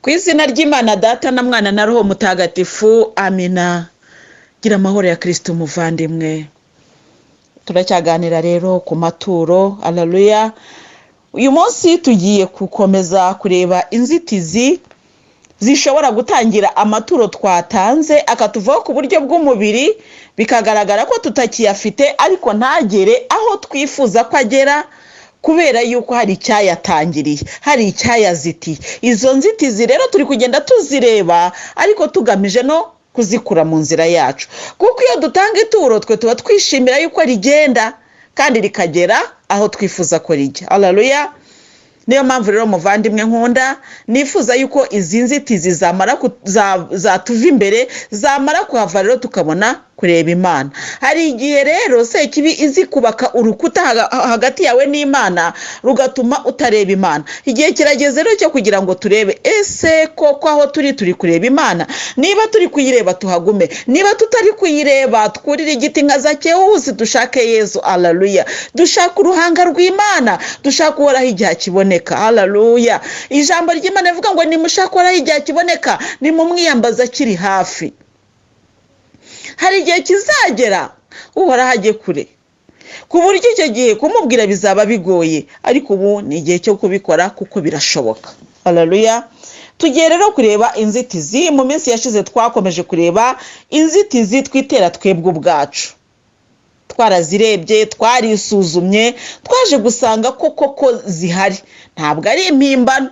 Ku izina ry'Imana Data na Mwana na Roho Mutagatifu, amina. Gira amahoro ya Kristo umuvandimwe. Turacyaganira rero ku maturo, haleluya. Uyu munsi tugiye gukomeza kureba inzitizi zishobora gutangira amaturo twatanze akatuvaho ku buryo bw'umubiri, bikagaragara ko tutakiyafite ariko ntagere aho twifuza ko agera, kubera yuko hari icyayatangiriye, hari icyayazitiye. Izo nzitizi rero turi kugenda tuzireba ariko tugamije no kuzikura mu nzira yacu, kuko iyo dutanga ituro twe tuba twishimira yuko rigenda kandi rikagera aho twifuza ko rijya. Haleluya. Niyo mpamvu rero muvandimwe nkunda, nifuza yuko izi nzitizi zatuva imbere, zamara kuhava rero tukabona kureba Imana. Hari igihe rero Sekibi izi kubaka urukuta hagati yawe n'Imana rugatuma utareba Imana. Igihe kirageze rero cyo kugira ngo turebe ese koko aho turi kureba Imana. Niba turi kuyireba tuhagume, niba tutari kuyireba twurire igiti nka Zakewusi dushake Yesu. Haleluya. Dushaka uruhanga rw'Imana, dushaka uhoraho igihe kiboneka. Haleluya. Ijambo ry'Imana rivuga ngo nimushaka uhoraho igihe kiboneka, nimumwiyambaza akiri hafi. Hari igihe kizagera uhoraho ajye kure, ku buryo icyo gihe kumubwira bizaba bigoye, ariko ubu ni igihe cyo kubikora kuko birashoboka. Haleluya. Tugiye rero kureba inzitizi. Mu minsi yashize twakomeje kureba inzitizi twitera twebwe ubwacu. Twarazirebye, twarisuzumye, twaje gusanga koko zihari, ntabwo ari impimbano.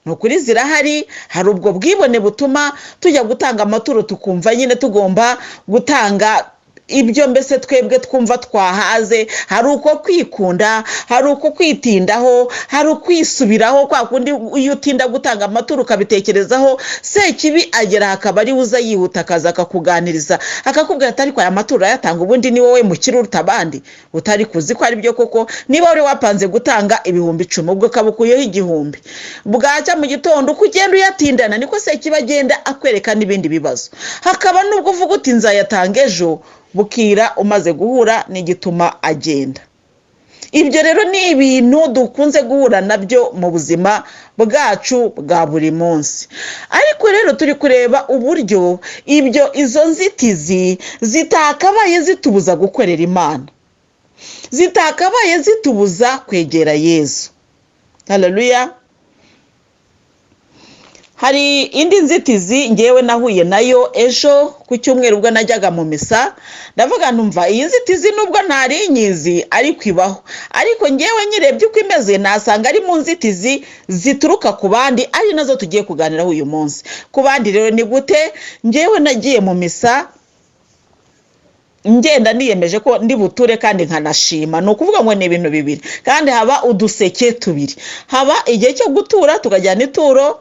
Nukuri zirahari. Hari ubwo bwibone butuma tujya gutanga amaturo tukumva nyine tugomba gutanga ibyo mbese twebwe twumva twahaze. Hari uko kwikunda, hari uko kwitindaho, hari ukwisubiraho. Kwa kundi iyo utinda gutanga amaturo ukabitekerezaho, Sekibi agera akaba ari uza yihuta akaza akakuganiriza akakubwira ati ariko aya maturo yatanga ubundi ni wowe mukiri uruta abandi, utari kuzi ko ari byo koko. Niba wari wapanze gutanga 10,000 ubwo kabukuyeho 1,000, bwacya mu gitondo uko ugenda uyatindana niko Sekibi agenda akwereka n'ibindi bibazo. Hakaba nubwo uvuga uti nzayatanga ejo, bukira umaze guhura n'igituma agenda. Ibyo rero ni ibintu dukunze guhura nabyo mu buzima bwacu bwa buri munsi. Ariko rero turi kureba uburyo izo nzitizi zitakabaye zitubuza gukorera Imana, zitakabaye zitubuza kwegera Yesu. Haleluya. Hari indi nzitizi ngewe nahuye nayo ejo ku cyumweru ubwo najyaga mu misa. Ndavuga numva iyi nzitizi nubwo ntari nyizi ariko ibaho, ariko ngewe nyirebye uko imeze nasanga ari mu nzitizi zituruka ku bandi, ari nazo tugiye kuganiraho uyu munsi. Ku bandi rero ni gute? Ngewe nagiye mu misa ngenda niyemeje ko ndi buture kandi nkanashima. Ni ukuvuga ngo ni ibintu bibiri, kandi haba uduseke tubiri. Haba igihe cyo gutura tukajyana ituro,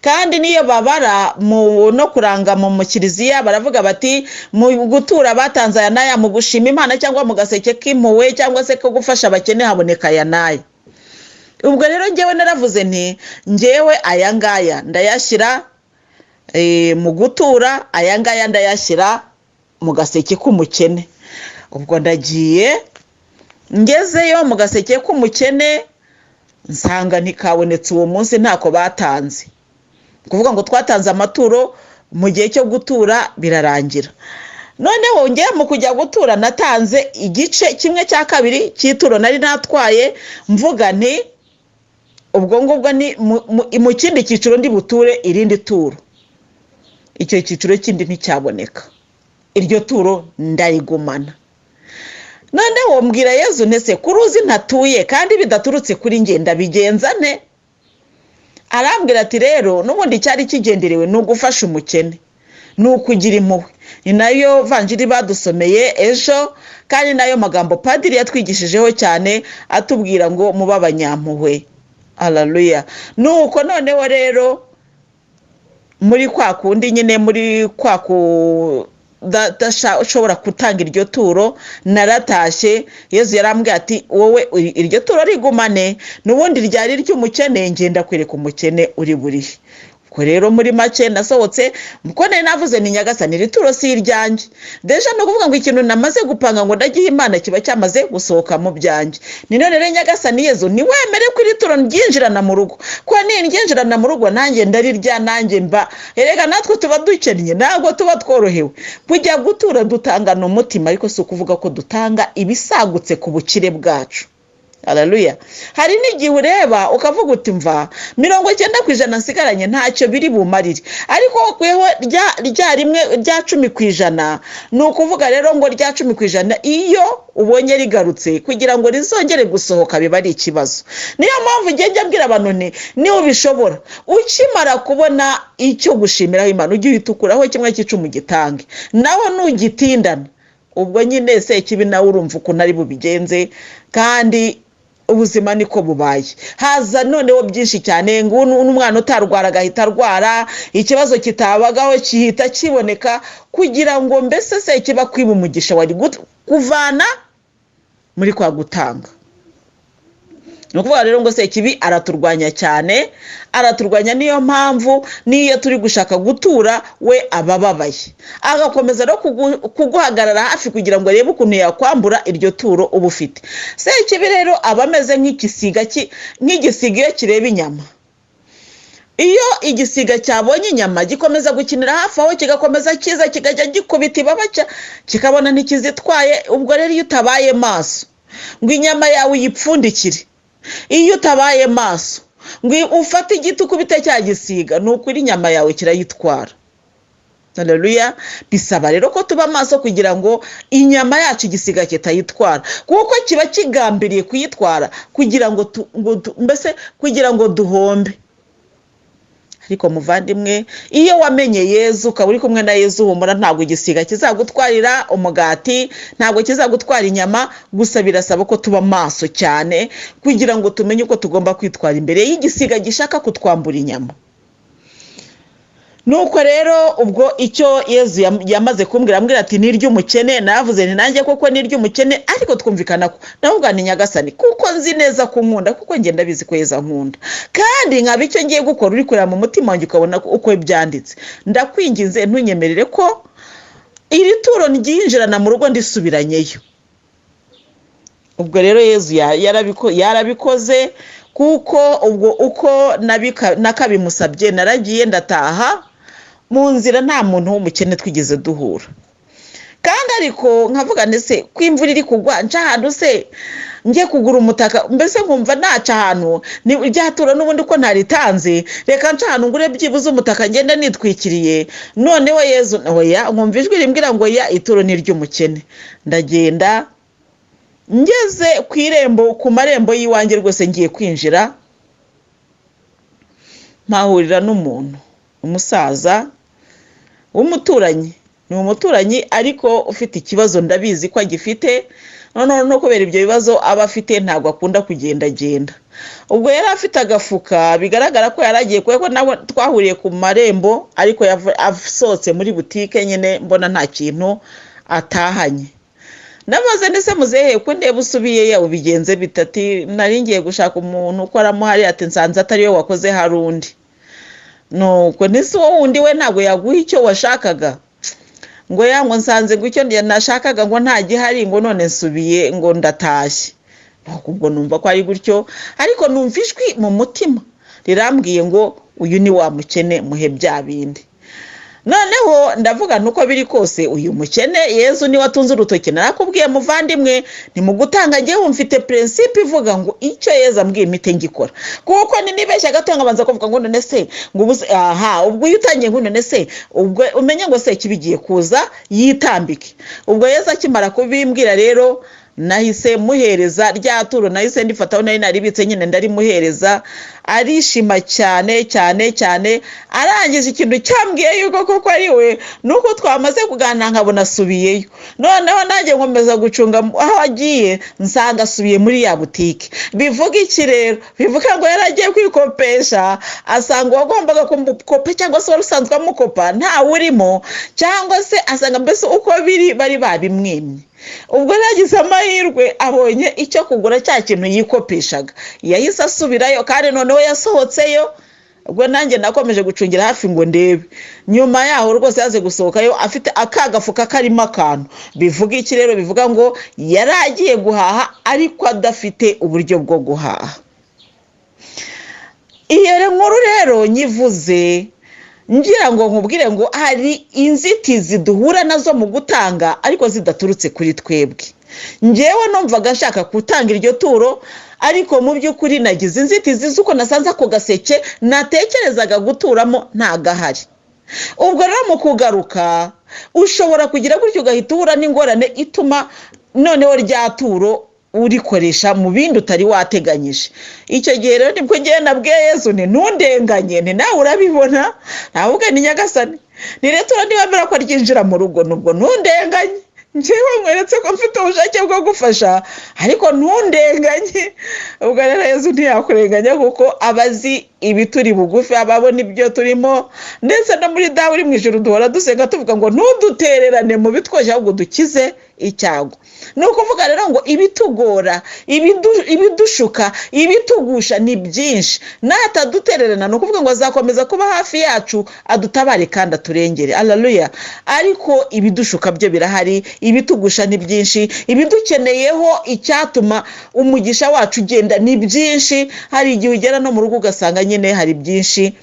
kandi niyo babara no kuranga mu kiliziya baravuga bati mu gutura batanze aya n'aya, mu gushima Imana cyangwa mu gaseke k'impuhwe cyangwa se ko gufasha abakene haboneka aya n'aya. Ubwo rero ngewe naravuze nti ngewe aya ngaya ndayashyira mu gutura, aya ngaya ndayashyira mu gaseke k'umukene. Ubwo ndagiye ngezeyo mu gaseke k'umukene nsanga ntikabonetse uwo munsi, ntako batanze. Kuvuga ngo twatanze amaturo mu gihe cyo gutura birarangira. Noneho ngiye mu kujya gutura natanze igice kimwe cya kabiri cy'ituro nari natwaye, mvuga nti ubwo ngubwo ni mu kindi cyiciro ndi buture irindi turo. Icyo cyiciro kindi nticyaboneka, iryo turo ndarigumana. Noneho mbwira Yesu ntese kuruzi ntatuye kandi bidaturutse kuri nge ndabigenza ne? Arambwira ati rero n'ubundi cyari kigenderewe no gufasha umukene, ni ukugira impuhwe. Ni nayo vanjiri badusomeye ejo, kandi nayo magambo padiri yatwigishijeho cyane atubwira ngo muba abanyampuhwe. Haleluya. Nuko noneho rero muri kwa kundi nyine muri kwa ushobora gutanga iryo turo naratashye. Yesu yarambwiye ati wowe iryo turo rigumane, n'ubundi ryari ry'umukene ngenda kwereka umukene uri burihe. ko rero muri make nasohotse muko nari navuze ni Nyagasani iri turo si iryanjye deja no kuvuga ngo ikintu namaze gupanga ngo ndagiye Imana kiba cyamaze gusohoka mu byanjye ni none rero Nyagasani Yezu ni wemere ko iri turo ryinjirana mu rugo ko ni ryinjirana mu rugo nanjye ndarirya nanjye mba erega natwe tuba dukennye ntabwo tuba tworohewe kujya gutura dutangana umutima ariko si ukuvuga ko dutanga ibisagutse ku bukire bwacu. Haleluya. Hari n'igihe ureba ukavuga uti mva 90% nsigaranye ntacyo biri bumarire ariko kweho rya rimwe rya 10% ni ukuvuga rero ngo rya 10% iyo ubonye rigarutse kugira ngo rizongere gusohoka biba ari ikibazo. Niyo mpamvu ngenge abwira abantu ni ubishobora ukimara kubona icyo gushimiraho Imana ugiye utukuraho kimwe cy'icumi gitange naho nugitindana ubwo nyine se kibi nawe urumva uko nari bubigenze kandi ubuzima niko bubaye haza noneho byinshi cyane ngo n'umwana utarwara agahita arwara ikibazo kitabagaho kihita kiboneka kugira ngo mbese se kiba kwiba umugisha wari kuvana muri kwa gutanga. Nukuvuga rero ngo se kibi araturwanya cyane araturwanya niyo mpamvu niyo turi gushaka gutura we abababaye agakomeza no kuguhagarara hafi kugira ngo arebe ukuntu yakwambura iryo turo ubufite. Se kibi rero abameze nk'igisiga nk'igisiga kireba inyama iyo igisiga cyabonye inyama gikomeza gukinira hafi aho kigakomeza kiza kigajya gikubita ibabaca kikabona ntikizitwaye ubwo rero iyo utabaye maso ngo inyama yawe yipfundikire iyo utabaye maso ngo ufate igiti ukubite cya gisiga nukuri inyama yawe kirayitwara. Haleluya. Bisaba rero ko tuba maso kugira ngo inyama yacu igisiga kitayitwara kuko kiba kigambiriye kuyitwara kugira ngo mbese kugira ngo duhombe. Ariko muvandimwe iyo wamenye Yezu ukaba uri kumwe na Yezu humura ntabwo igisiga kizagutwarira umugati ntabwo kizagutwara inyama gusa birasaba ko tuba maso cyane kugira ngo tumenye uko tugomba kwitwara imbere y'igisiga gishaka kutwambura inyama. Nuko rero ubwo icyo Yezu yamaze kumbwira ati niryo umukene navuze ni nanjye koko niryo umukene ariko twumvikana ko navuga ni Nyagasani kuko nzi neza ko nkunda kuko ngenda bizi ko Yezu nkunda kandi nkaba icyo ngiye gukora uri kureba mu mutima wanjye ukabona uko byanditse ndakwinginze ntunyemerere ko iri turo ryinjirana mu rugo ndisubiranyeyo. Ubwo rero Yezu yarabikoze kuko ubwo uko nakabimusabye naragiye ndataha mu nzira nta muntu w'umukene twigeze duhura kandi ariko nkavuga nese ko imvura iri kugwa nca ahantu se ngiye kugura umutaka mbese nkumva naca ahantu ni ryatura n'ubundi ko ntaritanze reka nca ahantu ngure byibuze umutaka ngenda nitwikiriye noneho Yezu oya nkumva ijwi rimbwira ngo ya ituro ni ry'umukene. Ndagenda ngeze ku irembo ku marembo y'iwanjye rwose ngiye kwinjira mpahurira n'umuntu umusaza w'umuturanyi ni umuturanyi ariko ufite ikibazo ndabizi ko agifite noneho no kubera ibyo bibazo aba afite ntabwo akunda kugendagenda. Ubwo yari afite agafuka bigaragara ko yaragiye kuko nawe twahuriye ku marembo ariko yasohotse muri butike nyine mbona nta kintu atahanye. Namaze ndetse muzehe ko ndeba usubiye yawe bigenze bitati nari ngiye gushaka umuntu ukoramo hari ati nsanze atari we wakoze harundi nuko nisi wo wundi we ntabwo yaguha icyo washakaga ngo yango nsanze ngo icyo nashakaga ngo nta gihari ngo none nsubiye ngo ndatashye. Ubwo numva ko ari gutyo ariko numva ijwi mu mutima rirambwiye ngo uyu ni wa mukene muhe bya bindi. Noneho ndavuga nuko biri kose uyu mukene Yezu ni watunze urutoke narakubwiye muvandimwe ni mu gutanga ngiye mfite principe ivuga ngo icyo Yezu ambwiye imite ngikora kuko ni nibeshya gatanga banza kuvuga ngo none se ngo ubwo yutangiye ngo none se ubwo umenye ngo se kibigiye kuza yitambike. Ubwo Yezu akimara kubimbwira rero nahise muhereza rya turo nahise ndifataho nari naribitse nyine ndari muhereza arishima cyane cyane cyane arangije ikintu cyambwiye yuko koko ari we nuko twamaze kuganira nkabona asubiyeyo noneho nanjye nkomeza gucunga aho agiye nsanga asubiye muri ya butike. Bivuga iki rero bivuga ngo yaragiye kwikopesha asanga wagombaga kumukopa cyangwa se warusanzwe amukopa nta urimo cyangwa se asanga mbese uko bari babimwimye. Ubwo nagize amahirwe abonye icyo kugura cya kintu yikopeshaga yahise asubirayo kandi noneho yasohotseyo ubwo nanjye nakomeje gucungira hafi ngo ndebe, nyuma yaho rwose yaze gusohokayo afite akagafuka karimo akantu. Bivuga iki rero? Bivuga ngo yari agiye guhaha ariko adafite uburyo bwo guhaha. Iyo nkuru rero nyivuze ngira ngo nkubwire ngo hari inzitizi duhura nazo mu gutanga ariko zidaturutse kuri twebwe. Njyewe numvaga nshaka gutanga iryo turo, ariko mu by'ukuri nagize inzitizi z'uko nasanze ako gaseke natekerezaga guturamo nta gahari. Ubwo rero mu kugaruka ushobora kugira gutyo ugahita uhura n'ingorane ituma noneho rya turo urikoresha mu bindi utari wateganyije. Icyo gihe rero nibwo ngiye nabwiye Yesu nti ntundenganye, ni nawe urabibona, ntabwo ni Nyagasani, ni rero ntibamera ko ryinjira mu rugo, nubwo ntundenganye, njyewe mweretse ko mfite ubushake bwo gufasha ariko ntundenganye. Ubwo rero Yesu ntiyakurenganya kuko abazi ibituri bugufi, ababona ibyo turimo, ndetse no muri dawe uri mu ijuru duhora dusenga tuvuga ngo ntudutererane mu bitwoshya ahubwo dukize icyago. Ni ukuvuga rero ngo ibitugora, ibidushuka, ibitugusha ni byinshi, natadutererana ni ukuvuga ngo azakomeza kuba hafi yacu adutabare kandi aturengere. Haleluya. Ariko ibidushuka byo birahari, ibitugusha ni byinshi, ibidukeneyeho icyatuma umugisha wacu ugenda ni byinshi. Hari igihe ugera no mu rugo ugasanga nyine hari byinshi.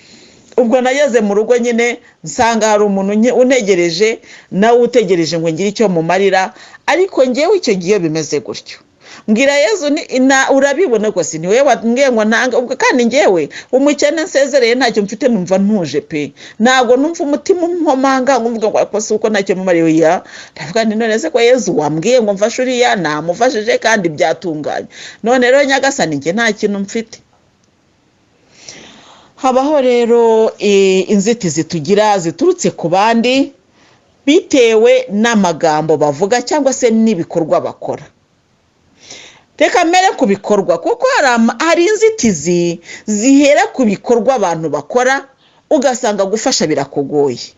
Ubwo nageze mu rugo nyine nsanga hari umuntu untegereje, nawe utegereje ngo ngire icyo mumarira, ariko njyewe icyo gihe bimeze gutyo. Mbwira Yesu urabibona ko si niwe wambwiye ngo ntanga, ubwo kandi njyewe umukene nsezereye ntacyo mfite numva ntuje pe, ntabwo numva umutima umkomanga nkumvuga ngo ariko si uko ntacyo mumariye. Ya ndavuga nti none se ko Yesu wambwiye ngo mfashe uriya namufashije kandi byatunganye, none rero Nyagasani njye nta kintu mfite. Habaho rero inzitizi tugira ziturutse ku bandi bitewe n'amagambo bavuga cyangwa se n'ibikorwa bakora. Reka mbere ku bikorwa, kuko hari inzitizi zihera ku bikorwa abantu bakora ugasanga gufasha birakugoye,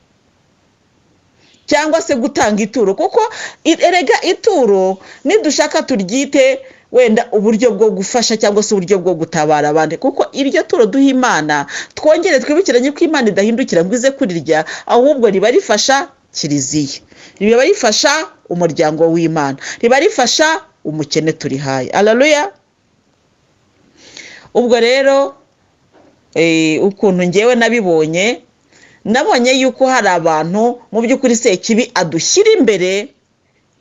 cyangwa se gutanga ituro, kuko erega ituro nidushaka turyite wenda uburyo bwo gufasha cyangwa se uburyo bwo gutabara abandi, kuko iryo turo duha Imana twongere twibukiranye ko Imana idahindukira ngo ize kurirya, ahubwo riba rifasha kiliziya, riba rifasha umuryango w'Imana, riba rifasha umukene turihaye. Haleluya. Ubwo rero ukuntu njyewe nabonye yuko hari abantu mu by'ukuri Sekibi adushyira imbere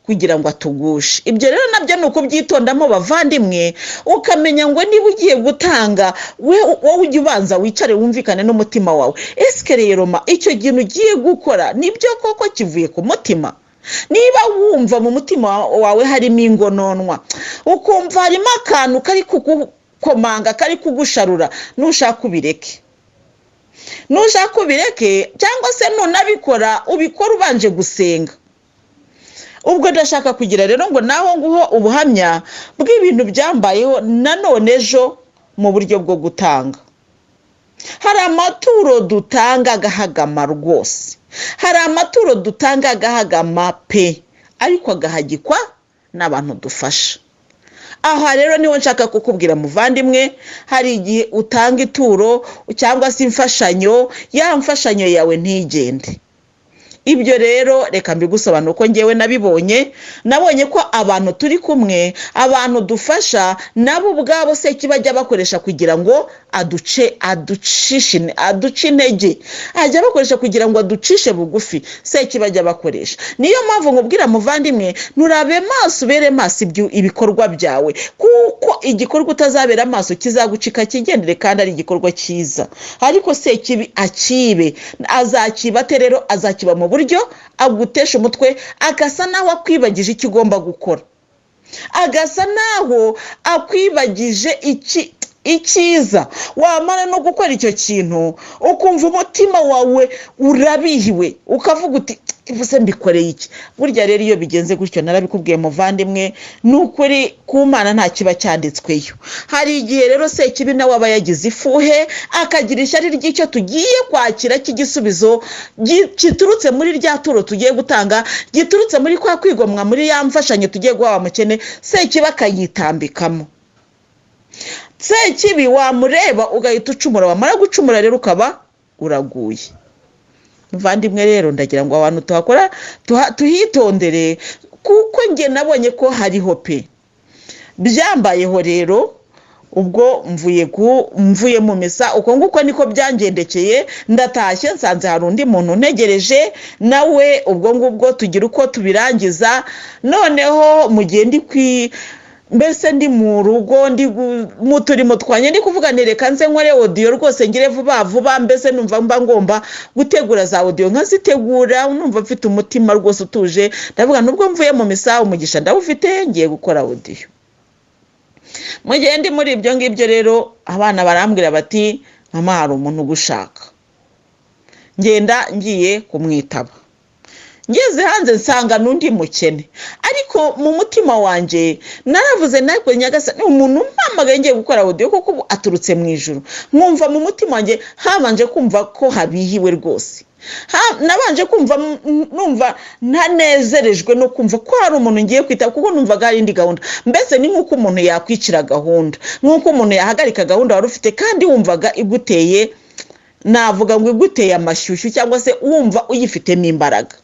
kugira ngo atugushe. Ibyo rero nabyo ni ukubyitondamo bavandimwe, ukamenya ngo niba ugiye gutanga wowe ujye ubanza wicare wumvikane n'umutima wawe. Ese rero icyo kintu ugiye gukora nibyo koko kivuye ku mutima? Niba wumva mu mutima wawe harimo ingononwa, ukumva harimo akantu kari kugukomanga, kari kugusharura, nushaka ubireke. Cyangwa se nunabikora ubikora ubanje gusenga. Ubwo ndashaka kugira rero ngo naho nguho ubuhamya bw'ibintu byambayeho nanone ejo mu buryo bwo gutanga. Hari amaturo dutanga agahagama rwose, hari amaturo dutanga agahagama pe, ariko agahagikwa n'abantu dufasha. Aha rero niho nshaka kukubwira muvandimwe, hari igihe utanga ituro cyangwa se imfashanyo, ya mfashanyo yawe ntigende. Ibyo rero reka mbigusobanura uko njyewe nabonye ko abantu turi kumwe, abantu dufasha, nabo ubwabo Sekibi bajya bakoresha kugira ngo aduce intege, ajya bakoresha kugira ngo aducishe bugufi. Sekibi bajya bakoresha. Niyo mpamvu nkubwira muvandimwe, nurabe maso, ubere maso ibikorwa byawe, kuko igikorwa utazabera maso kizagucika kigendere kandi ari igikorwa cyiza. Ariko Sekibi azakiba rero, azakiba mu buryo agutesha umutwe, agasa naho akwibagije icyo ugomba gukora, agasa naho akwibagije icyiza. Wamara no gukora icyo kintu ukumva umutima wawe urabihiwe, ukavuga uti ivuse mbikoreye iki? Burya rero iyo bigenze gutyo, narabikubwiye muvandimwe, n'ukuri ku Mana nta kiba cyanditsweyo. Hari igihe rero Sekibi nawe aba yagize ifuhe, akagira ishyari ry'icyo tugiye kwakira cy'igisubizo giturutse muri rya turo tugiye gutanga, giturutse muri kwa kwigomwa muri ya mfashanyo tugiye guha abamukene, Sekibi akayitambikamo. Sekibi wamureba ugahita ucumura, wamara gucumura rero ukaba uraguye. Muvandimwe rero ndagira ngo abantu tuhakora tuhitondere, kuko nge nabonye ko hariho pe byambayeho. Rero ubwo mvuye mu misa uko nguko niko byangendekeye, ndatashye nsanze hari undi muntu ntegereje, nawe ubwo ngubwo tugira uko tubirangiza. Noneho mugende mbese ndi mu rugo, ndi mu turimo twanye, ndi kuvuga nereka nze nkore audio rwose ngire vuba vuba, mbese numva mba ngomba gutegura za audio nkazitegura, numva mfite umutima rwose utuje. Ndavuga nubwo mvuye mu misa umugisha ndawufite, ngiye gukora audio. Mu gihe ndi muri ibyo ngibyo rero abana barambwira bati mama hari umuntu ugushaka. Ngenda ngiye kumwitaba, ngeze hanze nsanga n'undi mukene, ariko mu mutima wanje naravuze nako Nyagasani umuntu mpamagaye ngiye gukora audio kuko aturutse mu ijuru. Mwumva mu mutima wanje habanje kumva ko habihiwe rwose, nabanje kumva numva ntanezerejwe no kumva ko hari umuntu ngiye kwita, kuko numvaga hari indi gahunda. Mbese ni nk'uko umuntu yakwicira gahunda, nk'uko umuntu yahagarika gahunda wari ufite kandi wumvaga iguteye, navuga ngo iguteye amashyushyu, cyangwa se wumva uyifitemo imbaraga.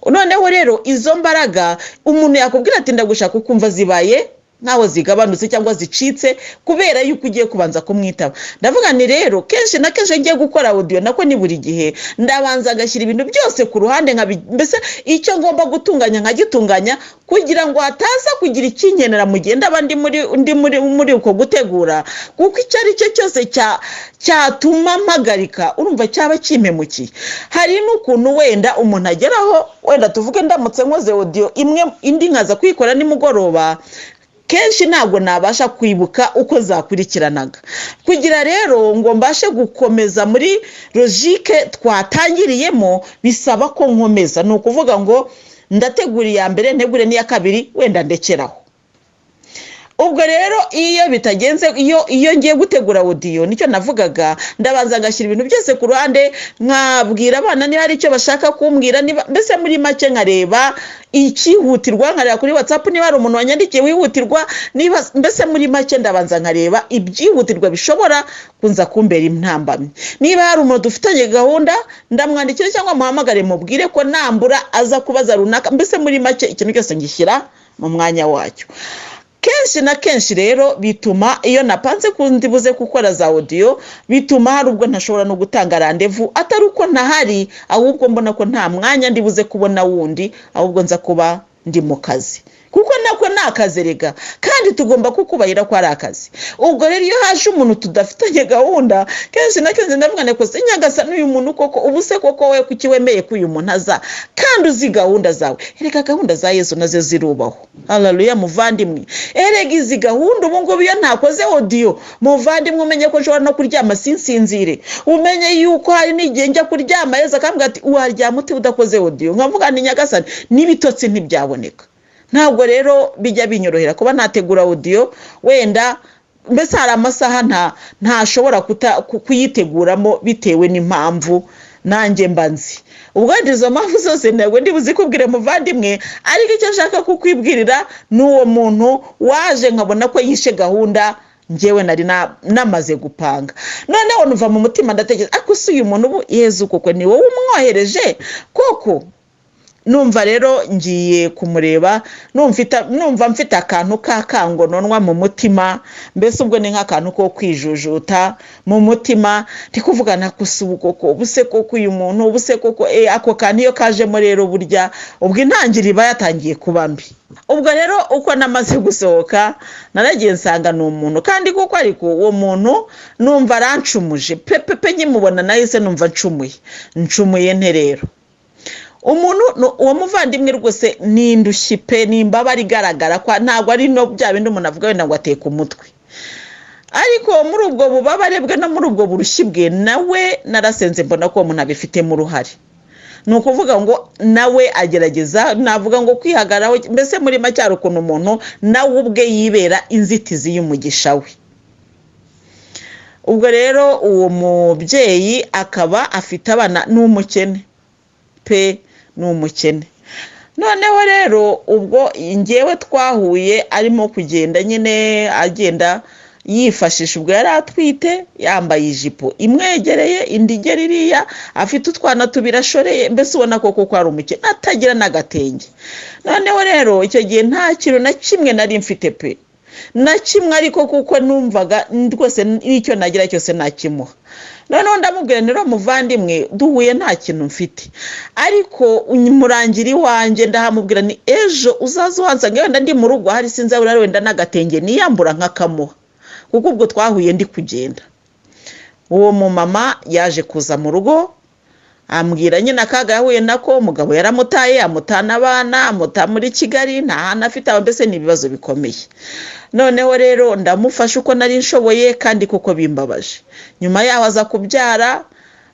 Noneho rero izo mbaraga umuntu yakubwira ati ndagushaka, ukumva zibaye nkaho zigabanutse cyangwa zicitse kubera yuko ugiye kubanza kumwitaba. Ndavuga ni rero kenshi na kenshi ngiye gukora audio nako ni buri gihe ndabanza gashyira ibintu byose ku ruhande, mbese icyo ngomba gutunganya nkagitunganya, kugira ngo hataza kugira ikinkenera mu gihe ndaba muri uko gutegura, kuko icyo ari cyo cyose cyatuma mpagarika urumva cyaba kimpemukiye. Hari n'ukuntu wenda umuntu ageraho, wenda tuvuge ndamutse nkoze audio imwe indi nkaza kuyikora nimugoroba, kenshi ntabwo nabasha kwibuka uko zakurikiranaga. Kugira rero ngo mbashe gukomeza muri logique twatangiriyemo, bisaba ko nkomeza. Ni ukuvuga ngo ndategura iya mbere, ntegure n'iya kabiri, wenda ndekeraho. Ubwo rero iyo bitagenze, iyo ngiye gutegura audio nicyo navugaga, ndabanza ngashyira ibintu byose ku ruhande, nkabwira abana niba hari icyo bashaka kumbwira, mbese muri make nkareba ikihutirwa, nkareba kuri WhatsApp niba hari umuntu wanyandikiye wihutirwa, mbese muri make ndabanza nkareba ibyihutirwa bishobora kunza kumbera intambamyi. Niba hari umuntu dufitanye gahunda ndamwandikira cyangwa muhamagare mubwire ko nambura aza kubaza runaka, mbese muri make ikintu cyose ngishyira mu mwanya wacyo. Kenshi na kenshi rero bituma iyo napanze kundibuze gukora za audio, bituma hari ubwo ntashobora no gutanga rendezvous, atari uko ntahari, ahubwo mbona ko nta mwanya ndibuze kubona wundi, ahubwo nza kuba ndi mu kazi, kuko nako nakazerega kandi tugomba kukubahira ko ari akazi. Ubwo rero iyo haje umuntu tudafitanye gahunda, kenshi na kenshi ndavuga ne ko Nyagasani uyu muntu koko ubuse koko we kuki wemeye ko uyu muntu aza kandi uzi gahunda zawe. Erega gahunda za Yesu nazo zirubaho. Haleluya muvandimwe. Erega izi gahunda ubu ngo biyo ntakoze audio, muvandimwe umenye ko nshobora no kuryama sinsinzire, umenye yuko hari n'igihe njya kuryama Yesu akambwira ati waryama uti udakoze audio. Nkavuga ni Nyagasani n'ibitotsi ntibyaboneka. Ntabwo rero bijya binyorohera kuba nategura audio, wenda mbese hari amasaha ntashobora kuyiteguramo bitewe n'impamvu nanjye mbanzi. Ubwo izo mpamvu zose ntabwo ndibuze kubwira muvandimwe, ariko icyo nshaka kukwibwirira n'uwo muntu waje nkabona ko yishe gahunda njyewe nari namaze gupanga. Noneho numva mu mutima ndatekereza ako si uyu muntu ubu Yezu koko ni wowe umwohereje koko. Numva rero ngiye kumureba, numva mfite akantu kakangononwa mu mutima, mbese ubwo ni nk'akantu ko kwijujuta mu mutima, ndi kuvugana koko ubuse koko uyu muntu, ubuse koko ako kantu iyo kajemo rero burya ubwo intangiriro iba yatangiye kuba mbi. Ubwo rero uko namaze gusohoka naragiye nsanga ni umuntu, kandi kuko ariko uwo muntu numva arancumuje pepe, nkimubona nahise numva ncumuye nte rero. Umuntu uwo muvandimwe rwose ni indushyi pe, ni imbabare igaragara kwa, ntabwo ari no bya bindi umuntu avuga wenda ngo ateka umutwe. Ariko muri ubwo bubabare bwe no muri ubwo burushyi bwe nawe narasenze mbona ko umuntu abifitemo uruhare. Ni ukuvuga ngo nawe agerageza, navuga ngo kwihagaraho, mbese muri macyaro ukuntu umuntu nawe ubwe yibera inzitizi y'umugisha we. Ubwo rero uwo mubyeyi akaba afite abana n'umukene pe, n'umukene. Noneho rero ubwo ngewe twahuye arimo kugenda nyine agenda yifashisha ubwo yari atwite yambaye ijipo imwegereye indi igera iriya afite utwana tubiri ashoreye mbese ubona ko ari umukene atagira n'agatenge. noneho rero icyo gihe nta kintu na kimwe nari mfite pe na kimwe, ariko kuko numvaga rwose n'icyo nagira cyose nakimuha. noneho ndamubwira nti muvandimwe duhuye nta kintu mfite, ariko murangira iwanjye ndahamubwira ni ejo uzaza uhansanga wenda ndi mu rugo hari sinzabura wenda n'agatenge niyambura nkakamuha, kuko ubwo twahuye ndi kugenda. uwo mumama yaje kuza mu rugo ambwira nyine akaga yahuye nako, umugabo yaramutaye amutana abana amuta muri Kigali nta hantu afite, mbese ni ibibazo bikomeye. noneho rero ndamufasha uko nari nshoboye kandi kuko bimbabaje. nyuma yaho aza kubyara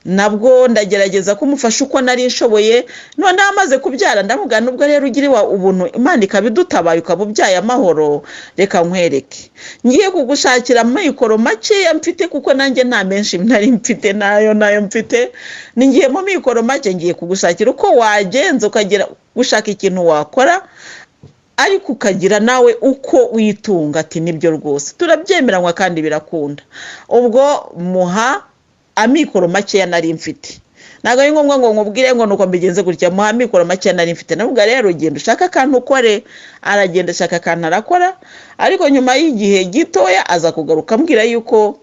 nabwo ndagerageza kumufasha uko nari nshoboye. noneho amaze kubyara ndamubwira nubwo rero ugiriwa ubuntu Imana ikabidutabaye ukabubyaye amahoro, reka nkwereke ngiye kugushakira amikoro makeya mfite, kuko nanjye nta menshi nari mfite, nayo mfite, ningiye mu mikoro make ngiye kugushakira uko wagenza ukagira gushaka ikintu wakora ariko ukagira nawe uko witunga. ati nibyo rwose turabyemeranywa kandi birakunda. ubwo muha amikoro makeya nari mfite, ntabwo ari ngombwa ngo nkubwire ngo nuko mbigenze gutya, muha amikoro makeya nari mfite. nabwo rero genda ushaka akantu ukore. aragenda ashaka akantu arakora, ariko nyuma y'igihe gitoya aza kugaruka ambwira yuko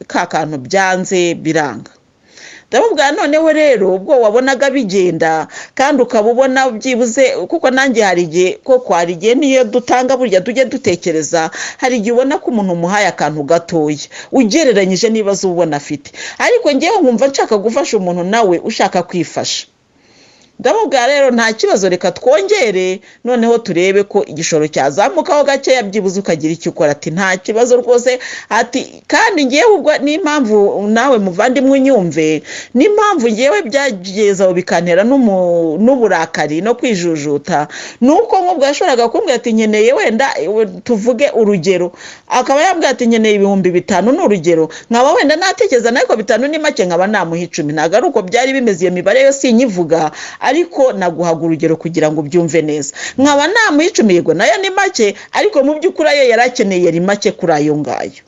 ka kantu byanze biranga. ndamubwira noneho rero ubwo wabonaga bigenda kandi ukabubona byibuze, kuko nanjye hari igihe koko hari igihe niyo dutanga burya tujye dutekereza, hari igihe ubona ko umuntu umuhaye akantu gatoya ugereranyije n'ibibazo ubona afite, ariko ngewe nkumva nshaka gufasha umuntu nawe ushaka kwifasha. ndamubwira rero nta kibazo, reka twongere noneho turebe ko igishoro cyazamukaho gakeya byibuze ukagira icyo ukora. ati nta kibazo rwose, ati kandi ngewe ubwo n'impamvu nawe muvandimwe unyumve, n'impamvu ngewe byagezaho bikantera n'uburakari no kwijujuta, nuko nk'ubwo yashoboraga kumbwira ati nkeneye wenda tuvuge urugero, akaba yambwira ati nkeneye 5,000 ni urugero, nkaba wenda natekereza ariko 5 ni make nkaba namuha 10. ntabwo ari uko byari bimeze, iyo mibare yo sinyivuga, ariko naguhaga urugero kugira ngo ubyumve neza. nkaba namuha 10 yego nayo ni make, ariko mu by'ukuri ayo yarakeneye yari make kuri ayo ngayo.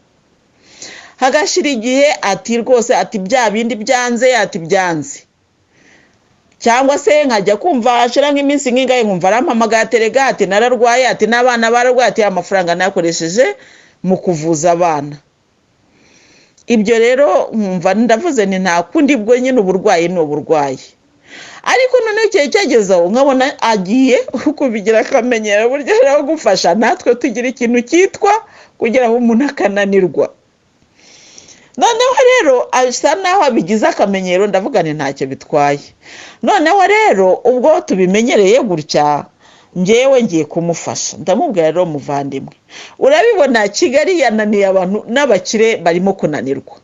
hagashira igihe ati rwose ati bya bindi byanze, ati byanze, cyangwa se nkajya kumva hashira nk'iminsi nk'ingahe nkumva arampamagaye aterega ati nararwaye, ati n'abana bararwaye, ati amafaranga nayakoresheje mu kuvuza abana. ibyo rero nkumva ndavuze ni nta kundi bwo nyine uburwayi ni uburwayi. ariko none igihe cyagezeho nkabona agiye kubigira akamenyero, buryo rero gufasha natwe tugira ikintu cyitwa kugira ngo umuntu akananirwa. noneho rero asa naho abigize akamenyero, ndavuga ni ntacyo bitwaye. noneho rero ubwo tubimenyereye gutya ngewe ngiye kumufasha. ndamubwira rero muvandimwe, urabibona Kigali yananiye abantu n'abakire barimo kunanirwa.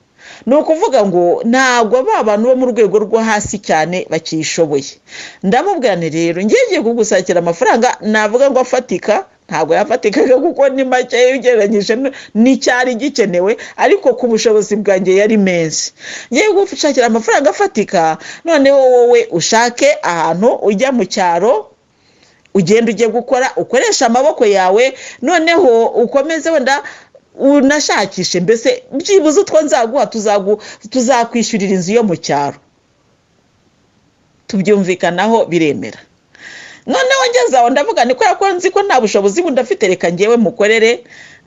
ni ukuvuga ngo ntabwo abantu bo mu rwego rwo hasi cyane bakiyishoboye. ndamubwira nti rero ngiye kugusakira amafaranga navuga ngo afatika, ntabwo yafatikaga kuko ni make ugereranyije n'icyari gikenewe, ariko ku bushobozi bwanjye yari menshi. ngiye gushakira amafaranga afatika, noneho wowe ushake ahantu ujya mu cyaro, ugenda ujye gukora, ukoresha amaboko yawe, noneho ukomeze wenda unashakishe, mbese byibuze utwo nzaguha tuzakwishyurira inzu yo mu cyaro. tubyumvikanaho biremera. noneho ngeze aho ndavuga ni ko nzi ko nta bushobozi bundi afite, reka ngewe mukorere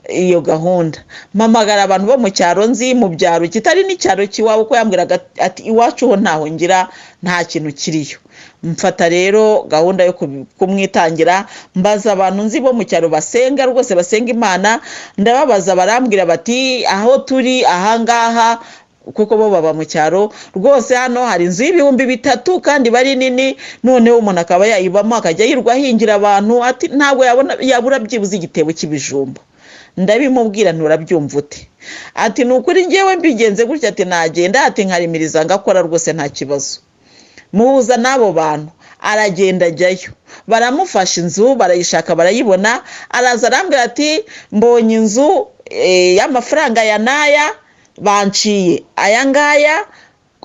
iyo gahunda. mpamagara abantu bo mu cyaro nzi, mu byaro kitari n'icyaro kiwabo, ko yambwiraga ati iwacu ho ntaho ngira, nta kintu kiriyo. mfata rero gahunda yo kumwitangira, mbaza abantu nzi bo mu cyaro basenga, rwose basenga Imana, ndababaza barambwira bati aho turi ahangaha, kuko bo baba mu cyaro rwose, hano hari inzu y'3,000 kandi bari nini, noneho umuntu akaba yayibamo akajya yirwa ahingira abantu, ati ntabwo yabura byibuze igitebo cy'ibijumba. ndabimubwira nturabyumva ute? ati nukuri ngewe mbigenze gutya, ati nagenda, ati nkarimiriza ngakora rwose nta kibazo. muhuza n'abo bantu, aragenda ajyayo, baramufasha inzu barayishaka barayibona, araza arambwira ati mbonye inzu y'amafaranga ya naya, banciye aya ngaya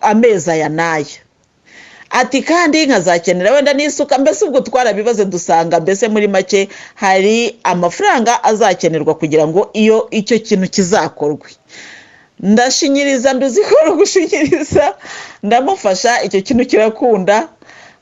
amezi aya naya. ati kandi nkazakenera wenda n'isuka, mbese ubwo twarabibaze dusanga mbese muri make hari amafaranga azakenerwa kugira ngo icyo kintu kizakorwe. Ndashinyiriza nduzikora gushinyiriza, ndamufasha, icyo kintu kirakunda.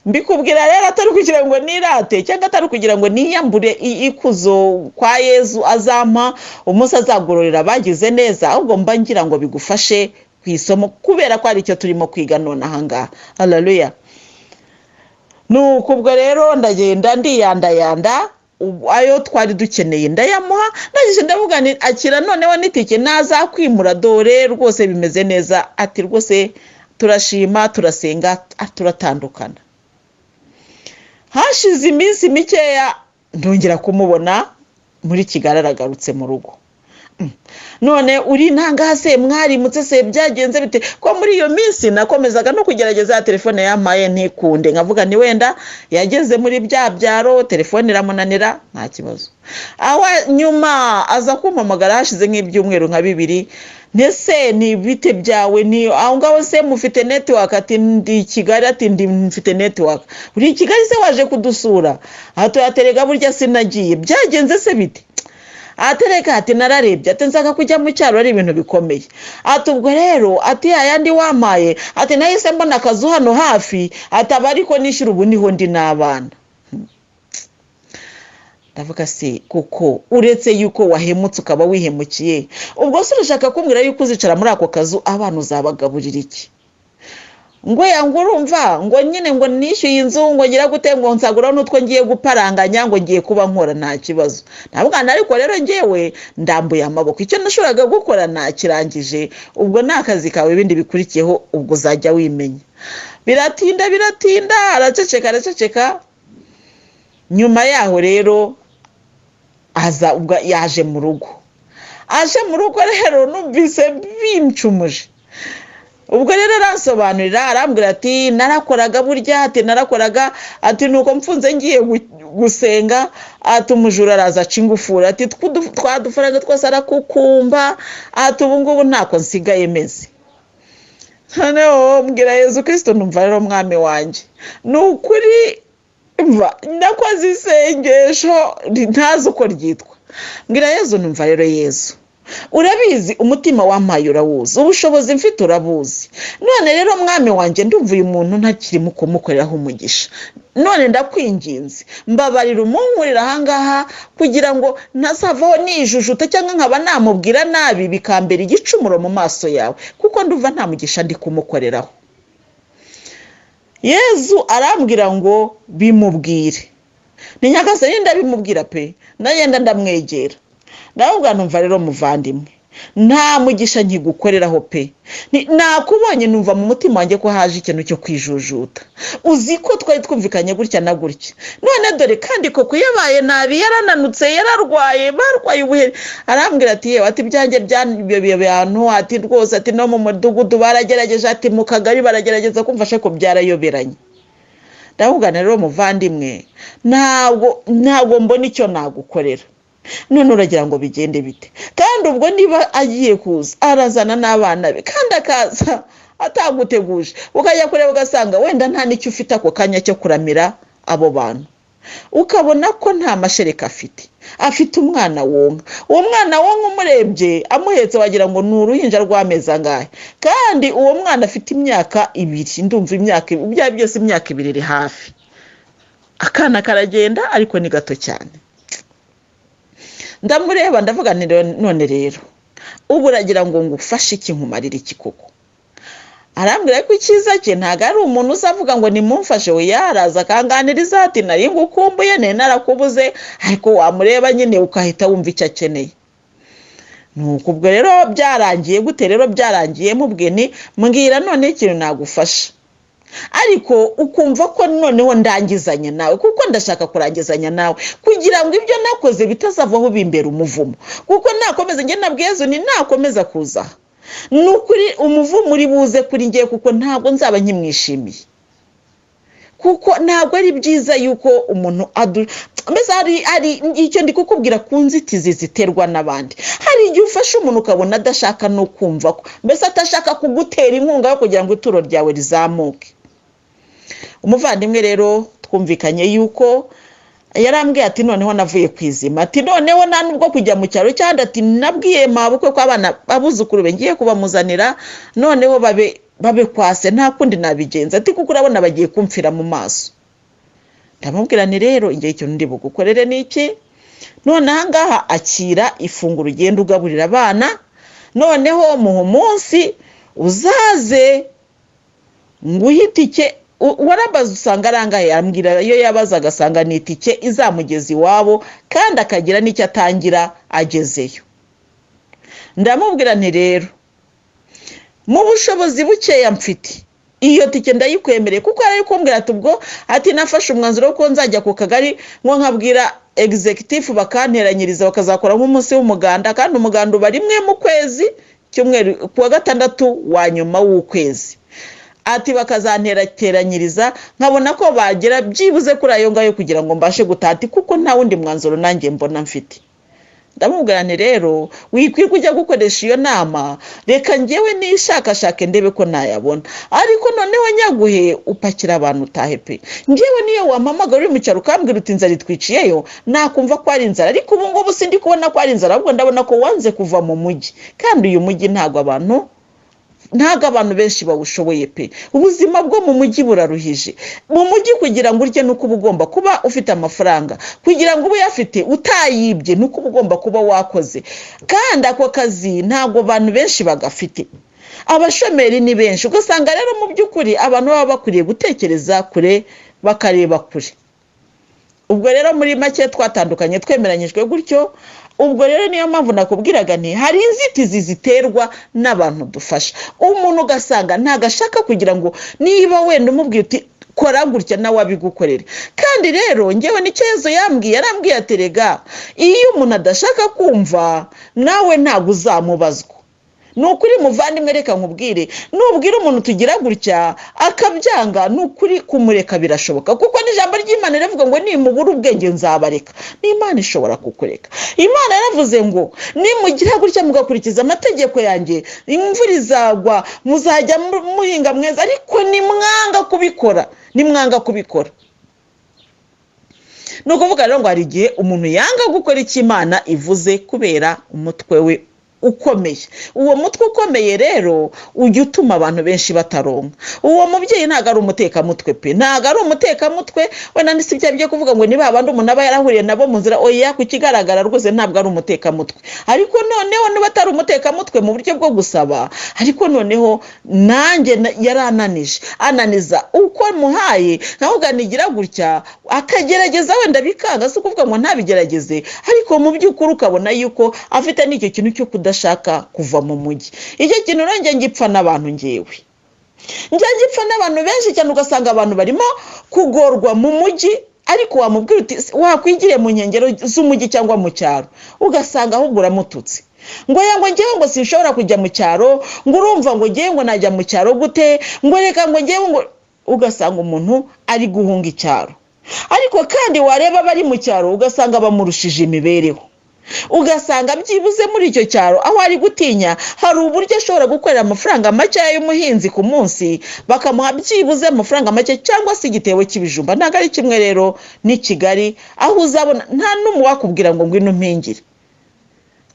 Mbikubwira rero atari kugira ngo nirate cyangwa atari kugira ngo niyambure ikuzo kwa Yezu azampa umunsi azagororera abagize neza, ahubwo mba ngira ngo bigufashe ku isomo, kubera ko ari icyo turimo kwiga none ahangaha. Haleluya. Nuko ubwo rero ndagenda ndiyandayanda, ayo twari dukeneye ndayamuha, ndagije ndavuga ni akira noneho n'itike nazakwimura, dore rwose bimeze neza. Ati rwose turashima, turasenga, turatandukana. Hashize iminsi mikeya ndongera kumubona muri Kigali, aragarutse mu rugo. None uri ntangase mwarimutse se byagenze bite? Ko muri iyo minsi nakomezaga no kugerageza telefone yamaye ntikunde, nkavuga ni wenda yageze muri bya byaro telefone iramunanira, nta kibazo. Aho nyuma aza kumpamagara hashize nk'ibyumweru nka 2, nese ni bite byawe, ni aho ngaho se mufite network? Ati ndi Kigali. Ati ndi mfite network. Uri Kigali se waje kudusura? Hato yaterega burya sinagiye, byagenze se bite? Atereka ati nararebye, ati nzaka kujya mu cyaro ari ibintu bikomeye. Ati ubwo rero ati yayandi wamaye, ati nahise mbona akazu hano hafi, ataba ariko nishyura ubu niho ndi n'abana. Ndavuga se kuko uretse yuko wahemutse ukaba wihemukiye, ubwo se urashaka kumbwira yuko uzicara muri ako kazu abana uzabagaburira iki? Ngo yangu urumva ngo nyine ngo nishyuye inzu ngo ngira gute ngo nsagura n'utwo ngiye guparanganya ngo ngiye kuba nkora, nta kibazo. Ntabwo ariko rero ngewe ndambuye amaboko, icyo nashoboraga gukora nakirangije, ubwo nakazi kawe ibindi bikurikiyeho ubwo uzajya wimenya. Biratinda araceceka. Nyuma yaho rero aza ubwo yaje mu rugo. Aje mu rugo rero numvise bimcumuje. Ubwo rero arasobanurira, arambwira ati narakoraga burya, ati narakoraga, ati nuko mfunze ngiye gusenga, ati umujura araza aca ingufuri, ati twadufaranga twose arakukumba, ati ubu ngubu ntako nsigaye meze. Noneho mbwira Yezu Kristo, numva rero mwami wanjye nukuri nakoze isengesho ntazi uko ryitwa. Mbwira Yezu, numva rero Yezu urabizi umutima wampaye urawuzi, ubushobozi mfite urabuzi. None rero mwami wanjye ndumva uyu muntu ntakirimo kumukoreraho umugisha. None ndakwinginze mbabarira umunkurira ahangaha kugira ngo ntazavaho nijujuta cyangwa nkaba namubwira nabi bikambera igicumuro mu maso yawe, kuko ndumva nta mugisha ndi kumukoreraho. Yezu arambwira ngo bimubwire. Ni nyagasani ndabimubwira pe, nagenda ndamwegera. Ndabubwa numva rero muvandimwe, nta mugisha nkigukoreraho pe. Nakubonye numva mu mutima wanjye ko haje ikintu cyo kwijujuta. Uzi ko twari twumvikanye gutya na gutya. None dore kandi koko yabaye nabi, yarananutse, yararwaye, barwaye ubuhere. Arambwira ati yewe, ati byanjye byantu, ati rwose, ati no mu mudugudu baragerageje, ati mu kagari baragerageza kumfasha ko byarayoberanye. Ndabubwa rero muvandimwe, ntabwo mbona icyo nagukorera. None uragira ngo bigende bite? Kandi ubwo niba agiye kuza arazana n'abana be, kandi akaza ataguteguje, ukajya kureba ugasanga wenda nta nicyo ufite ako kanya cyo kuramira abo bantu, ukabona ko nta mashereka afite umwana wonka. Uwo mwana wonka umurebye amuhetse wagira ngo ni uruhinja rw'amezi angahe, kandi uwo mwana afite imyaka 2, ndumva imyaka byose imyaka 2 iri hafi. Akana karagenda ariko ni gato cyane. Ndamureba ndavuga none rero ubu uragira ngo ngufashe iki, nkumarira iki koko? Arambwira ko icyiza cye ntago ari umuntu uzavuga ngo nimumfashe, we yaraza akanganiriza ati nari ngukumbuye narakubuze, ariko wamureba nyine ukahita wumva icyo akeneye. Nuko ubwo rero byarangiye gute? Rero byarangiye mubwene mbwira none ikintu nagufasha, ariko ukumva ko noneho ndangizanya nawe, kuko ndashaka kurangizanya nawe kugira ngo ibyo nakoze bitazavaho bimbera umuvumo. Kuko nakomeza nge nabwezo ni nakomeza kuza nukuri umuvumo uri buze kuri ngiye, kuko ntabwo nzaba nkimwishimiye. Kuko ntabwo ari byiza yuko umuntu mbese ari icyo ndi kukubwira ku nzitizi ziterwa n'abandi. Hari igihe ufashe umuntu ukabona adashaka no kumva ko, mbese atashaka kugutera inkunga yo kugira ngo ituro ryawe rizamuke. umuvandimwe rero twumvikanye yuko yarambwiye ati noneho navuye kwizima, ati noneho nta nubwo kujya mu cyaro cyandi, ati nabwiye mabukwe ko abana abuzukuru be ngiye kubamuzanira noneho babe kwase nta kundi nabigenza, ati kuko urabona bagiye kumfira mu maso. Ndamubwira ni rero ingiye ikintu ndi bugukorere niki, none ahangaha akira ifunguro ugenda ugaburira abana, noneho muhu munsi uzaze nguhe itike. Warabaza usanga arangaye, yambwira iyo yabaza agasanga ni itike izamugeza iwabo kandi akagira n'icyo atangira agezeyo. Ndamubwira nti rero mu bushobozi bukeya mfite iyo tike ndayikwemereye, kuko yari kumbwira ati ubwo ati nafashe umwanzuro ko nzajya ku kagari ngo nkabwira executive bakanteranyiriza bakazakora nk'umunsi w'umuganda, kandi umuganda uba rimwe mu kwezi, cyumweru kuwa gatandatu wa nyuma w'ukwezi. Ati bakazanterateranyiriza nkabona ko bagera byibuze kuri ayo ngayo kugira ngo mbashe gutati, kuko nta wundi mwanzuro nanjye mbona mfite. Ndamubwira nti rero wikwiye kujya gukoresha iyo nama, reka njyewe nishakashake ndebe ko nayabona, ariko noneho nyaguhe upakira abantu utahe pe. Njyewe niyo wampamagara uri mu cyaro ukambwira uti inzara itwiciyeyo, nakumva ko ari inzara, ariko ubu ngubu sindi kubona ko ari inzara, ahubwo ndabona ko wanze kuva mu mujyi, kandi uyu mujyi ntago abantu benshi bawushoboye pe. Ubuzima bwo mu mujyi buraruhije. Mu mujyi kugira ngo urye nuko ugomba kuba ufite amafaranga, kugira ngo ube yafite utayibye nuko ugomba kuba wakoze, kandi ako kazi ntago abantu benshi bagafite. Abashomeri ni benshi, ugasanga rero mu by'ukuri abantu baba bakwiriye gutekereza kure bakareba kure. Ubwo rero muri make twatandukanye twemeranyijwe gutyo. Ubwo rero niyo mpamvu nakubwiraga nti hari inzitizi ziterwa n'abantu dufasha. Umuntu ugasanga ntagashaka kugira ngo niba wenda umubwiye uti kora gutya nawe abigukorere, kandi rero ngewe nicyo Yesu yarambwiye aterega iyo umuntu adashaka kumva nawe ntago uzamubazwa. Nukuri muvandimwe reka nkubwire, nubwira umuntu tugira gutya akabyanga, nukuri kumureka birashoboka, kuko n'ijambo ry'Imana rivuga ngo nimubura ubwenge nzabareka. N'Imana ishobora kukureka. Imana yaravuze ngo nimugira gutya mugakurikiza amategeko yanjye, imvura izagwa, muzajya muhinga mweza, ariko nimwanga kubikora. Nukuvuga rero ngo hari igihe umuntu yanga gukora icyo Imana ivuze kubera umutwe we ukomeye. Uwo mutwe ukomeye rero ujya utuma abantu benshi bataronka. Uwo mubyeyi ntago ari umutekamutwe pe, ntago ari umutekamutwe. Wenda nisibye byo kuvuga ngo niba abandi umuntu aba yarahuriye nabo mu nzira, oya ku kigaragara rwose ntabwo ari umutekamutwe. Ariko noneho niba atari umutekamutwe mu buryo bwo gusaba, ariko noneho nanjye ananiza uko muhaye nkavuga nigira gutya akagerageza, wenda bikanga, si kuvuga ngo ntabigerageze, ariko mu by'ukuri ukabona yuko afite n'icyo kintu cyo kudashaka kuva mu mujyi. Icyo kintu rero ngipfa n'abantu ngewe. Ngipfa n'abantu benshi cyane, ugasanga abantu barimo kugorwa mu mujyi, ariko wamubwira uti wakwigire mu nkengero z'umujyi cyangwa mu cyaro, ugasanga ahubwo uramututse. Ngo ngewe ngo sinshobora kujya mu cyaro, ngo urumva ngo ngewe ngo najya mu cyaro gute, ngo reka ngo ngewe ngo, ugasanga umuntu ari guhunga icyaro. Ariko kandi wareba bari mu cyaro ugasanga bamurushije imibereho, ugasanga byibuze muri icyo cyaro aho ari gutinya hari uburyo ashobora gukorera amafaranga make y'umuhinzi ku munsi, bakamuha byibuze amafaranga make cyangwa se igitebo cy'ibijumba. Ntago ari kimwe rero ni Kigali, aho uzabona nta n'umwe wakubwira ngo ngwino mpingire.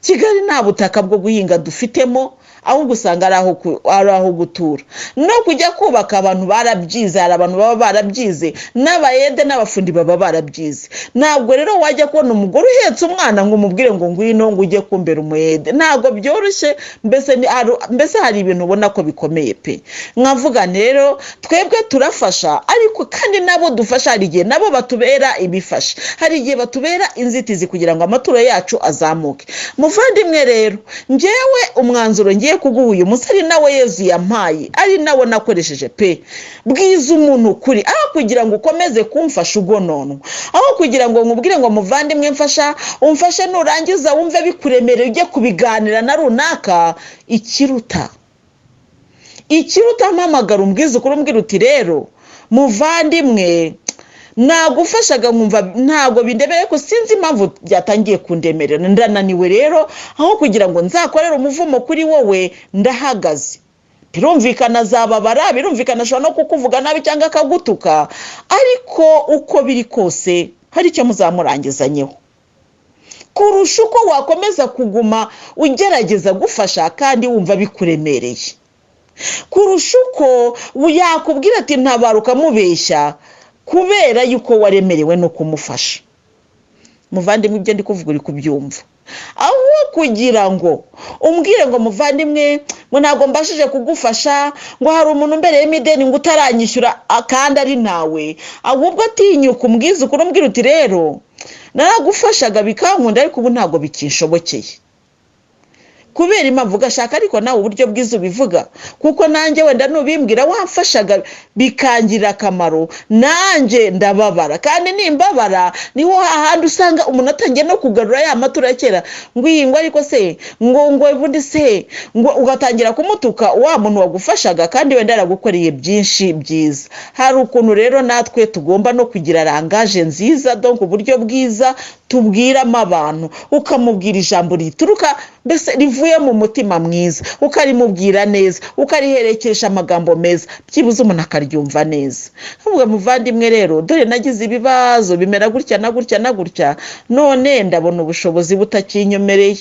Kigali nta butaka bwo guhinga dufitemo, ahubwo usanga ari aho gutura no kujya kubaka. Abantu barabyize, hari abantu baba barabyize, n'abayede n'abafundi baba barabyize. Ntabwo rero wajya kubona umugore uhetse umwana ngo umubwire ngo ngwino ngo ujye kumbera umuyede, ntabwo byoroshye. Mbese hari ibintu ubona ko bikomeye pe. Nkavuga rero twebwe turafasha, ariko kandi nabo dufasha hari igihe nabo batubera ibifasha, hari igihe batubera inzitizi kugira ngo amaturo yacu azamuke. Muvandimwe rero ngewe umwanzuro ngiye kuguha uyu munsi ari nawe Yesu yampaye, ari nawe nakoresheje pe. Bwiza umuntu kuri, aho kugira ngo ukomeze kumfasha ugononwa, aho kugira ngo nkubwire ngo muvandimwe mfasha, umfashe nurangiza wumve bikuremereye ujye kubiganira na runaka. Ikiruta mpamagara umbwiza ukuri, umbwira uti rero muvandimwe nagufashaga nkumva ntago bindebeye, ko sinzi impamvu byatangiye kundemerera, ndananiwe rero. Aho kugira ngo nzakorere umuvumo kuri wowe, ndahagaze birumvikana azababara, birumvikana ashobora no kukuvuga nabi cyangwa akagutuka, ariko uko biri kose hari icyo muzamurangizanyeho, kurusha uko wakomeza kuguma ugerageza gufasha kandi wumva bikuremereye, kurusha uko yakubwira ati ntabara ukamubeshya kubera yuko waremerewe no kumufasha. Muvandimwe, ibyo ndi kuvuga uri kubyumva, aho kugira ngo umbwire ngo muvandimwe ngo ntabwo mbashije kugufasha, ngo hari umuntu umbereyemo ideni ngo utaranyishyura kandi ari nawe, ahubwo atinyuka umbwize ukuri, umbwira uti rero naragufashaga bikankunda ariko ubu ntabwo bikinshobokeye, kubera impamvu ugashaka ariko nawe uburyo bwiza ubivuga, kuko nanjye wenda nubimbwira wamfashaga bikangirira akamaro, nanjye ndababara, kandi nimbabara niho hahandi usanga umuntu atangiye no kugarura ya matura kera ngo iyi ngo ariko se ngo ubundi se ngo ugatangira kumutuka wa muntu wagufashaga kandi wenda yaragukoreye byinshi byiza. Hari ukuntu rero natwe tugomba no kugira rangaje nziza, donc uburyo bwiza tubwiramo abantu, ukamubwira ijambo rituruka mbese rivuye mu mutima mwiza, ukarimubwira neza, ukariherekesha amagambo meza, byibuze umuntu akaryumva neza. Avuga muvandimwe rero dore nagize ibibazo bimera gutya na gutya na gutya, none ndabona ubushobozi butakinyomereye,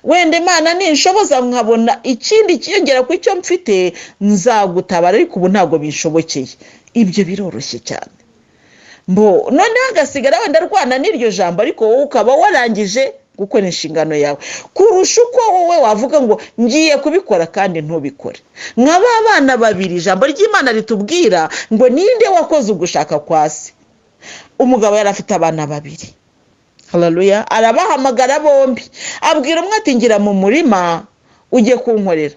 wenda Imana ninshoboza nkabona ikindi kiyongera ku icyo mfite nzagutabara, ariko ubu ntabwo binshobokeye. Ibyo biroroshye cyane. Noneho agasigara wenda arwana n'iryo jambo, ariko wowe ukaba warangije gukora inshingano yawe, kurusha uko wowe wavuga ngo ngiye kubikora kandi ntubikore. Nk'aba bana babiri ijambo ry'Imana ritubwira ngo ninde wakoze ugushaka kwa se. Umugabo yari afite abana babiri, haleluya, arabahamagara bombi, abwira umwe ati ngira mu murima ujye kunkorera.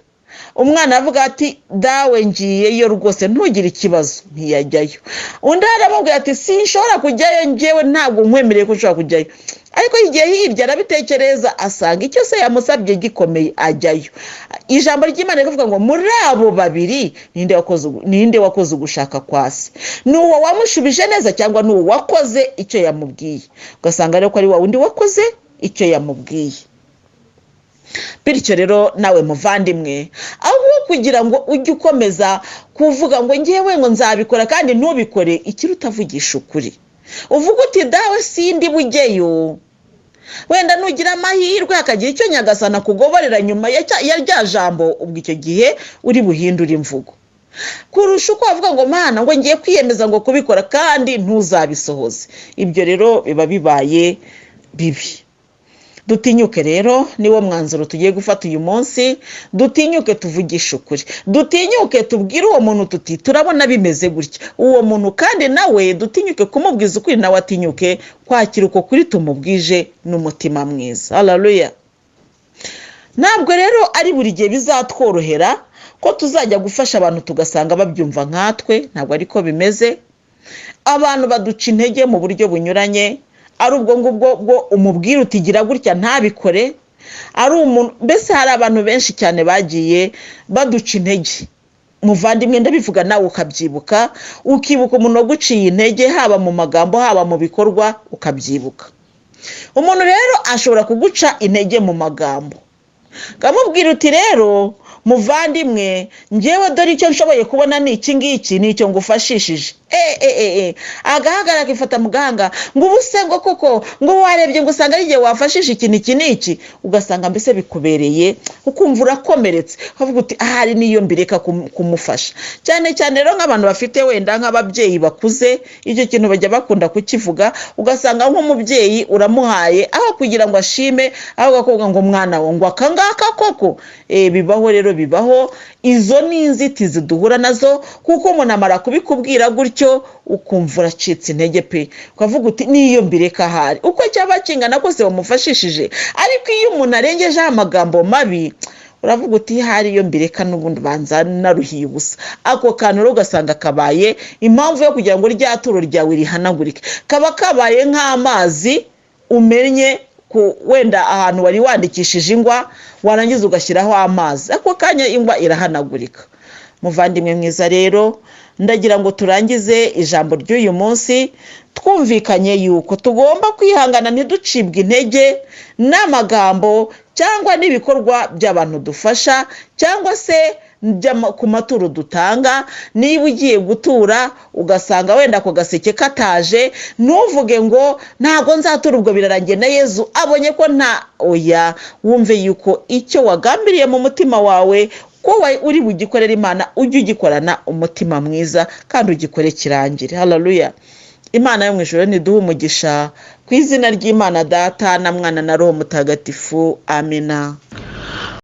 Umwana avuga ati dawe ngiyeyo rwose ntugire ikibazo, ntiyajyayo. Undi aramubwira ati sinshobora kujyayo, njyewe ntabwo nkwemereye ko ushobora kujyayo. Ariko igihe hirya arabitekereza asanga icyo se yamusabye gikomeye, ajyayo. Ijambo ry'Imana rivuga ngo muri abo babiri ninde wakoze ugushaka kwa se, n'uwo wamushubije neza cyangwa n'uwo wakoze icyo yamubwiye. Ugasanga rero ko ari wa wundi wakoze icyo yamubwiye. Bityo rero nawe muvandimwe, aho kugira ngo ujye ukomeza kuvuga ngo ngewe ngo nzabikora kandi ntubikore, ikiri utavugisha ukuri, uvuga uti dawe sindi bujyeyo, wenda nugira amahirwe hakagira icyo Nyagasana kugoborera nyuma ya rya jambo, ubwo icyo gihe uri buhindura imvugo, kurusha uko wavuga ngo Mana ngo ngiye kwiyemeza ngo kubikora kandi ntuzabisohoze. Ibyo rero biba bibaye bibi. Dutinyuke rero, niwo mwanzuro tugiye gufata uyu munsi, dutinyuke tuvugisha ukuri, dutinyuke tubwire uwo muntu tuti turabona bimeze gutya, uwo muntu kandi nawe dutinyuke kumubwiza ukuri, nawe atinyuke kwakira uko kuri tumubwije n'umutima mwiza. Haleluya. Ntabwo rero ari buri gihe bizatworohera ko tuzajya gufasha abantu tugasanga babyumva nkatwe, ntabwo ariko bimeze. Abantu baduca intege mu buryo bunyuranye, ari ubwo ngubwo bwo umubwira utigira gutya ntabikore, ari umuntu mbese hari abantu benshi cyane bagiye baduca intege. Muvandimwe ndabivuga nawe ukabyibuka, ukibuka umuntu waguciye intege haba mu magambo haba mu bikorwa, ukabyibuka. Umuntu rero ashobora kuguca intege mu magambo, kamubwira uti rero muvandimwe ngewe dore icyo nshoboye kubona ni iki ngiki, nicyo ngufashishije. Agahagarara akifata muganga ngo ubuse ngo koko ngo warebye ngo usanga ari igihe wafashisha ikintu iki n'iki, ugasanga mbese bikubereye, ukumva urakomeretse, ukavuga uti ahari niyo mbireka kumufasha. Cyane cyane rero nk'abantu bafite wenda nk'ababyeyi bakuze, icyo kintu bajya bakunda kukivuga, ugasanga nk'umubyeyi uramuhaye aho kugira ngo ashime, aho gakoga ngo mwana we ngo akangaka koko. Bibaho rero, bibaho. Izo ni inzitizi duhura nazo, kuko umuntu amara kubikubwira gutyo ukumva uracitse intege pe, ukavuga uti niyo mbireka ahari, uko cyaba kingana kose wamufashishije. Ariko iyo umuntu arengejeho amagambo mabi, uravuga uti hari iyo mbireka n'ubundi banza naruhiye ubusa. Ako kantu rero ugasanga kabaye impamvu yo kugira ngo rya turo ryawe rihanagurike, kaba kabaye nk'amazi umenye wenda ahantu wari wandikishije ingwa, warangiza ugashyiraho amazi, ako kanya ingwa irahanagurika. Muvandimwe mwiza rero, ndagira ngo turangize ijambo ry'uyu munsi twumvikanye yuko tugomba kwihangana ntiducibwe intege n'amagambo cyangwa n'ibikorwa by'abantu dufasha, cyangwa se ku maturo dutanga. Niba ugiye gutura ugasanga wenda ako gaseke kataje, ntuvuge ngo ntabwo nzatura ubwo birarangiye na Yezu abonye ko nta oya. Wumve yuko icyo wagambiriye mu mutima wawe ko uri bugikorera Imana, ujye ugikorana umutima mwiza kandi ugikore kirangire. Haleluya. Imana yo mu ijuru niduhe umugisha, ku izina ry'Imana Data na Mwana na Roho Mutagatifu. Amina.